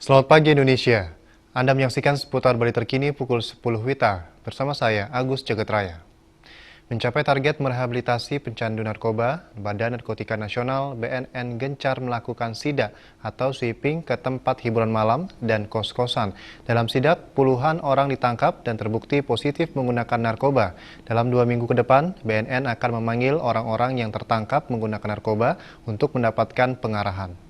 Selamat pagi Indonesia. Anda menyaksikan seputar Bali terkini pukul 10 WITA bersama saya Agus Jagetraya. Mencapai target merehabilitasi pecandu narkoba, Badan Narkotika Nasional BNN gencar melakukan sidak atau sweeping ke tempat hiburan malam dan kos-kosan. Dalam sidak, puluhan orang ditangkap dan terbukti positif menggunakan narkoba. Dalam 2 minggu ke depan, BNN akan memanggil orang-orang yang tertangkap menggunakan narkoba untuk mendapatkan pengarahan.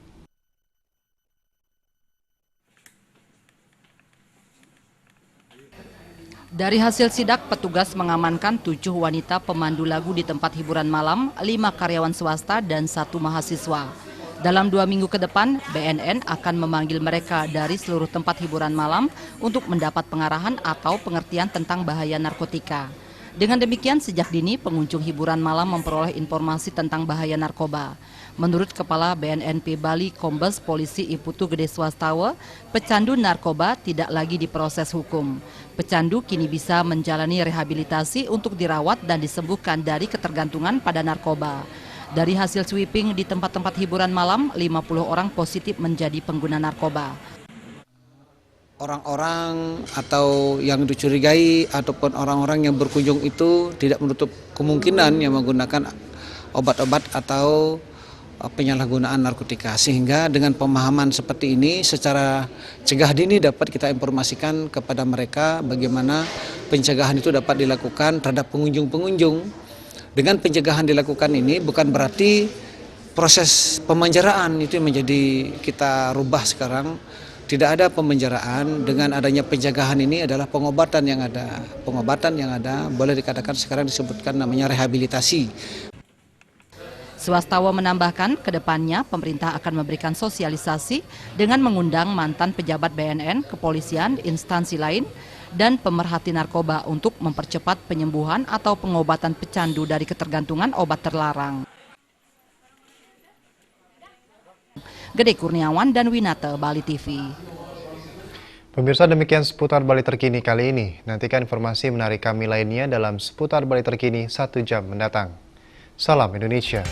Dari hasil sidak, petugas mengamankan 7 wanita pemandu lagu di tempat hiburan malam, 5 karyawan swasta, dan 1 mahasiswa. Dalam 2 minggu ke depan, BNN akan memanggil mereka dari seluruh tempat hiburan malam untuk mendapat pengarahan atau pengertian tentang bahaya narkotika. Dengan demikian, sejak dini pengunjung hiburan malam memperoleh informasi tentang bahaya narkoba. Menurut Kepala BNNP Bali Kombes Polisi Iputu Gede Swastawa, pecandu narkoba tidak lagi diproses hukum. Pecandu kini bisa menjalani rehabilitasi untuk dirawat dan disembuhkan dari ketergantungan pada narkoba. Dari hasil sweeping di tempat-tempat hiburan malam, 50 orang positif menjadi pengguna narkoba. Orang-orang atau yang dicurigai ataupun orang-orang yang berkunjung itu tidak menutup kemungkinan yang menggunakan obat-obat atau penyalahgunaan narkotika, sehingga dengan pemahaman seperti ini secara cegah dini dapat kita informasikan kepada mereka bagaimana pencegahan itu dapat dilakukan terhadap pengunjung-pengunjung. Dengan pencegahan dilakukan ini bukan berarti proses pemenjaraan itu menjadi kita rubah sekarang. Tidak ada pemenjaraan, dengan adanya pencegahan ini adalah pengobatan yang ada. Pengobatan yang ada boleh dikatakan sekarang disebutkan namanya rehabilitasi. Swastawa menambahkan, kedepannya pemerintah akan memberikan sosialisasi dengan mengundang mantan pejabat BNN, kepolisian, instansi lain, dan pemerhati narkoba untuk mempercepat penyembuhan atau pengobatan pecandu dari ketergantungan obat terlarang. Gede Kurniawan dan Winata, Bali TV. Pemirsa, demikian seputar Bali terkini kali ini. Nantikan informasi menarik kami lainnya dalam seputar Bali terkini 1 jam mendatang. Salam Indonesia.